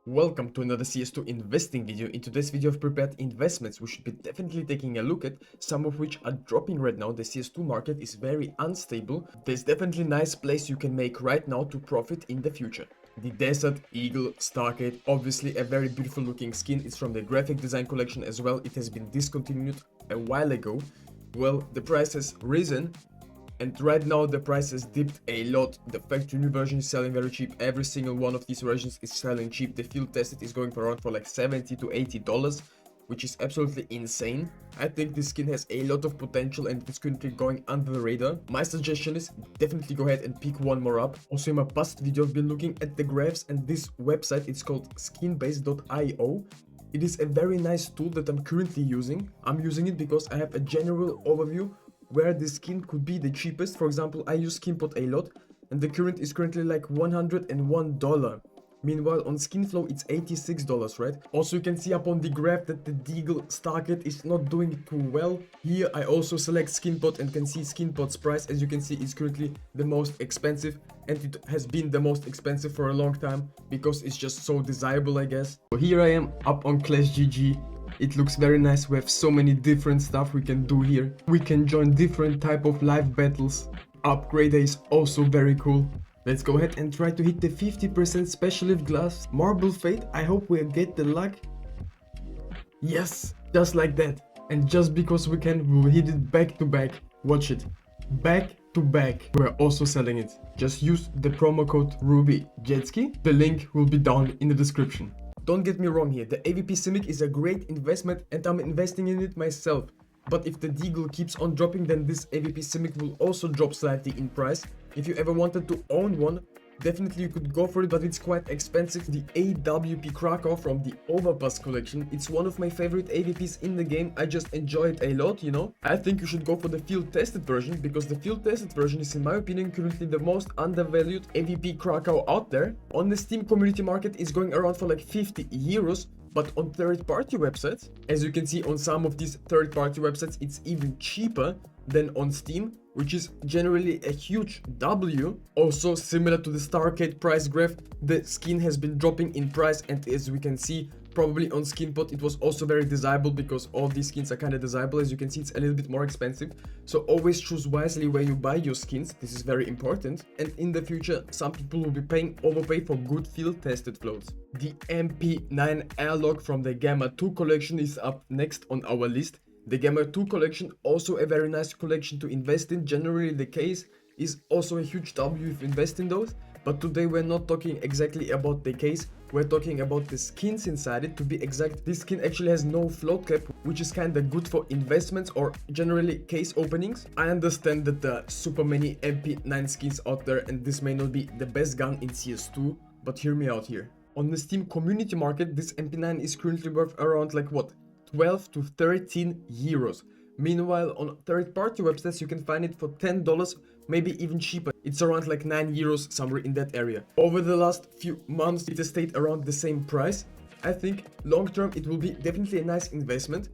Welcome to another CS2 investing video. In today's video I've prepared investments we should be definitely taking a look at, some of which are dropping right now. The CS2 market is very unstable. There's definitely nice place you can make right now to profit in the future. The Deagle Starcade, obviously a very beautiful looking skin. It's from the graphic design collection as well. It has been discontinued a while ago. Well, the price has risen. And right now the price has dipped a lot. The factory new version is selling very cheap. Every single one of these versions is selling cheap. The field tested is going for around for like $70 to $80, which is absolutely insane. I think this skin has a lot of potential and it's currently going under the radar. My suggestion is definitely go ahead and pick one more up. Also in my past video I've been looking at the graphs, and this website, it's called skinbase.io. It is a very nice tool that I'm currently using. I'm using it because I have a general overview where the skin could be the cheapest. For example, I use Skinpot a lot and the current is currently like $101. Meanwhile on Skinflow it's $86, right? Also you can see up on the graph that the Deagle Starcade is not doing too well. Here I also select Skinpot and can see Skinpot's price. As you can see, it's currently the most expensive, and it has been the most expensive for a long time because it's just so desirable, I guess. So here I am up on Clash GG. It looks very nice. We have so many different stuff we can do here. We can join different type of live battles. Upgrade is also very cool. Let's go ahead and try to hit the 50% special lift glass. Marble Fate, I hope we get the luck. Yes, just like that. And just because we can, we will hit it back to back. Watch it. Back to back. We're also selling it. Just use the promo code RubyJetski. The link will be down in the description. Don't get me wrong here, the AWP CMYK is a great investment and I'm investing in it myself. But if the Deagle keeps on dropping, then this AWP CMYK will also drop slightly in price. If you ever wanted to own one, definitely you could go for it, but it's quite expensive. The AWP Crakow from the Overpass collection, it's one of my favorite AWPs in the game. I just enjoy it a lot, you know. I think you should go for the field tested version, because the field tested version is, in my opinion, currently the most undervalued AWP Crakow out there. On the Steam community market is going around for like 50 euros. But on third-party websites, as you can see on some of these third-party websites, it's even cheaper than on Steam, which is generally a huge W. Also, similar to the Starcade price graph, the skin has been dropping in price, and as we can see, probably on Skinpot it was also very desirable, because all these skins are kind of desirable. As you can see, it's a little bit more expensive, so always choose wisely where you buy your skins. This is very important, and in the future some people will be overpay for good field tested floats. The MP9 Airlock from the Gamma 2 collection is up next on our list. The Gamma 2 collection, also a very nice collection to invest in. Generally the case is also a huge W if you invest in those, but today we're not talking exactly about the case. We're talking about the skins inside it. To be exact, this skin actually has no float cap, which is kinda good for investments or generally case openings. I understand that there are super many MP9 skins out there and this may not be the best gun in CS2, but hear me out here. On the Steam community market, this MP9 is currently worth around like what? 12 to 13 euros. Meanwhile, on third-party websites you can find it for $10, maybe even cheaper. It's around like 9 euros, somewhere in that area. Over the last few months it has stayed around the same price. I think long term it will be definitely a nice investment,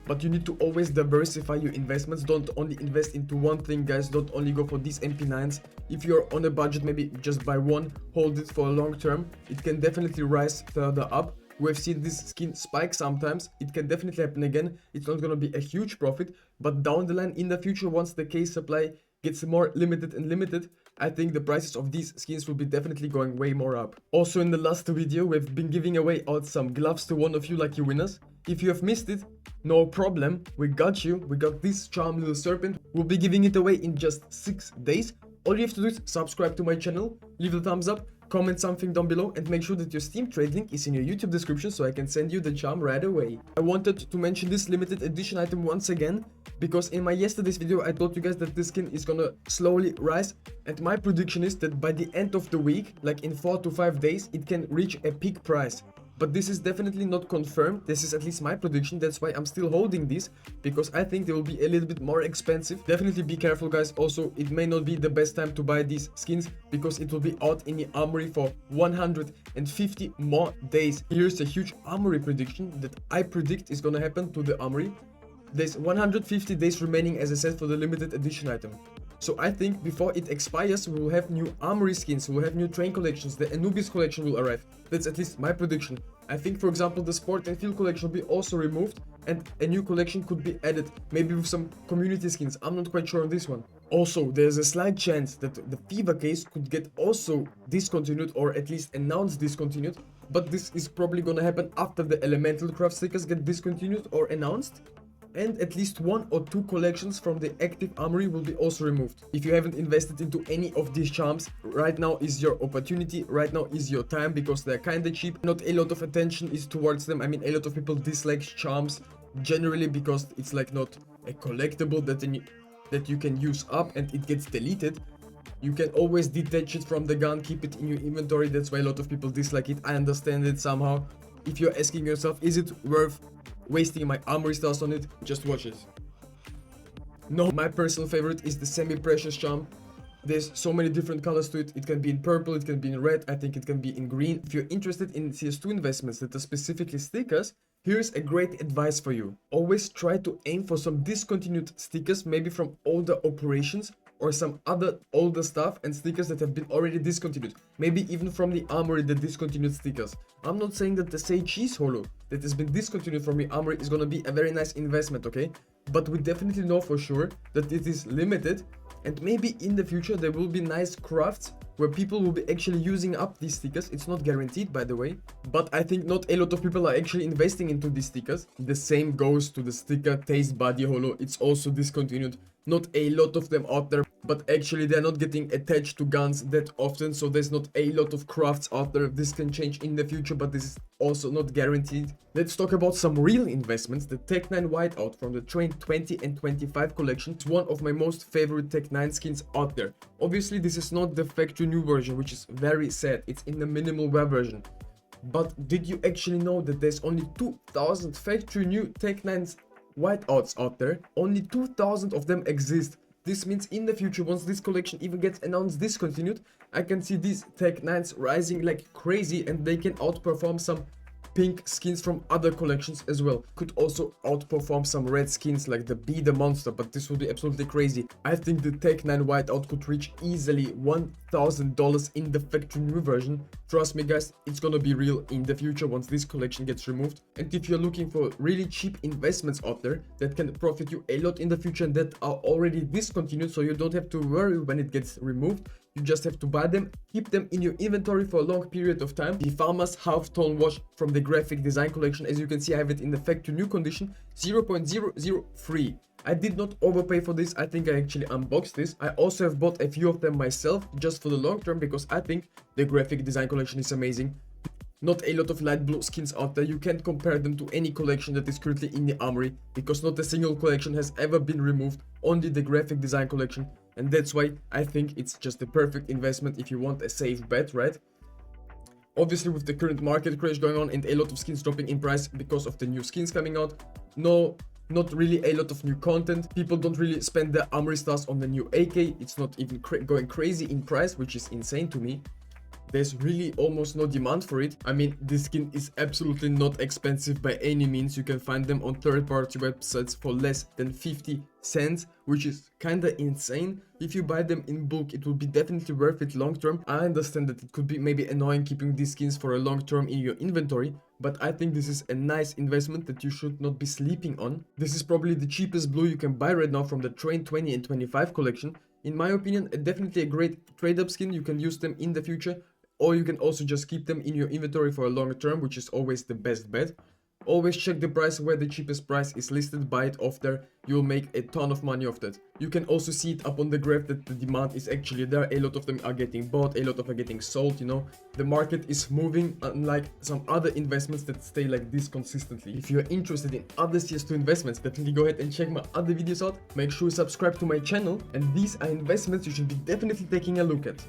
but you need to always diversify your investments. Don't only invest into one thing, guys. Don't only go for these MP9s. If you're on a budget, maybe just buy one, hold it for a long term. It can definitely rise further up. We've seen this skin spike sometimes. It can definitely happen again. It's not gonna be a huge profit, but down the line in the future, once the case supply gets more limited and limited, I think the prices of these skins will be definitely going way more up. Also in the last video, we've been giving away out some gloves to one of you lucky winners. If you have missed it, no problem. We got you. We got this charm little serpent. We'll be giving it away in just 6 days. All you have to do is subscribe to my channel, leave a thumbs up, comment something down below, and make sure that your Steam trade link is in your YouTube description so I can send you the charm right away. I wanted to mention this limited edition item once again, because in my yesterday's video I told you guys that this skin is gonna slowly rise, and my prediction is that by the end of the week, like in 4 to 5 days, it can reach a peak price. But this is definitely not confirmed. This is at least my prediction. That's why I'm still holding these, because I think they will be a little bit more expensive. Definitely be careful, guys. Also, it may not be the best time to buy these skins, because it will be out in the armory for 150 more days. Here's a huge armory prediction that I predict is gonna happen to the armory. There's 150 days remaining, as I said, for the limited edition item. So I think before it expires, we will have new armory skins, we'll have new train collections, the Anubis collection will arrive. That's at least my prediction. I think, for example, the Sport and Field collection will be also removed and a new collection could be added, maybe with some community skins. I'm not quite sure on this one. Also, there's a slight chance that the Fever case could get also discontinued or at least announced discontinued, but this is probably gonna happen after the Elemental Craft stickers get discontinued or announced. And at least 1 or 2 collections from the active armory will be also removed. If you haven't invested into any of these charms, right now is your opportunity, right now is your time, because they're kinda cheap. Not a lot of attention is towards them. I mean, a lot of people dislike charms generally because it's like not a collectible that you can use up and it gets deleted. You can always detach it from the gun, keep it in your inventory. That's why a lot of people dislike it. I understand it somehow. If you're asking yourself, is it worth wasting my armory stars on it? Just watch it. No, my personal favorite is the semi-precious charm. There's so many different colors to it. It can be in purple, it can be in red, I think it can be in green. If you're interested in CS2 investments that are specifically stickers, here's a great advice for you. Always try to aim for some discontinued stickers, maybe from older operations or some other older stuff and stickers that have been already discontinued. Maybe even from the armory, the discontinued stickers. I'm not saying that the Say Cheese holo that has been discontinued from the armory is gonna be a very nice investment, okay? But we definitely know for sure that it is limited, and maybe in the future there will be nice crafts where people will be actually using up these stickers. It's not guaranteed, by the way, but I think not a lot of people are actually investing into these stickers. The same goes to the sticker Taste Body holo. It's also discontinued. Not a lot of them out there, but actually they're not getting attached to guns that often, so there's not a lot of crafts out there. This can change in the future, but this is also not guaranteed. Let's talk about some real investments. The Tech 9 Whiteout from the Train 20 and 25 collection is one of my most favorite Tech 9 skins out there. Obviously this is not the factory new version, which is very sad. It's in the minimal wear version. But did you actually know that there's only 2,000 factory new Tech 9's Whiteouts out there? Only 2,000 of them exist. This means in the future, once this collection even gets announced discontinued, I can see these Tech 9s rising like crazy and they can outperform some pink skins from other collections as well. Could also outperform some red skins like the Be the Monster, but this would be absolutely crazy. I think the Tech 9 Whiteout could reach easily $1,000 in the factory new version. Trust me guys, it's gonna be real in the future once this collection gets removed. And if you're looking for really cheap investments out there that can profit you a lot in the future and that are already discontinued, so you don't have to worry when it gets removed, you just have to buy them, keep them in your inventory for a long period of time. The Farmer's Half-Tone Wash from the graphic design collection, as you can see I have it in the factory new condition, 0.003. I did not overpay for this. I think I actually unboxed this. I also have bought a few of them myself just for the long term because I think the graphic design collection is amazing. Not a lot of light blue skins out there. You can't compare them to any collection that is currently in the armory because not a single collection has ever been removed, only the graphic design collection. And that's why I think it's just the perfect investment if you want a safe bet, right? Obviously with the current market crash going on and a lot of skins dropping in price because of the new skins coming out, not really a lot of new content. People don't really spend their armory stars on the new AK. It's not even going crazy in price, which is insane to me. There's really almost no demand for it. I mean, this skin is absolutely not expensive by any means. You can find them on third-party websites for less than 50 cents, which is kinda insane. If you buy them in bulk, it will be definitely worth it long term. I understand that it could be maybe annoying keeping these skins for a long term in your inventory, but I think this is a nice investment that you should not be sleeping on. This is probably the cheapest blue you can buy right now from the Train 20 and 25 collection. In my opinion, definitely a great trade-up skin. You can use them in the future, or you can also just keep them in your inventory for a longer term, which is always the best bet. Always check the price where the cheapest price is listed, buy it off there, you'll make a ton of money off that. You can also see it up on the graph that the demand is actually there. A lot of them are getting bought, a lot of them are getting sold, you know. The market is moving, unlike some other investments that stay like this consistently. If you're interested in other CS2 investments, definitely go ahead and check my other videos out. Make sure you subscribe to my channel, and these are investments you should be definitely taking a look at.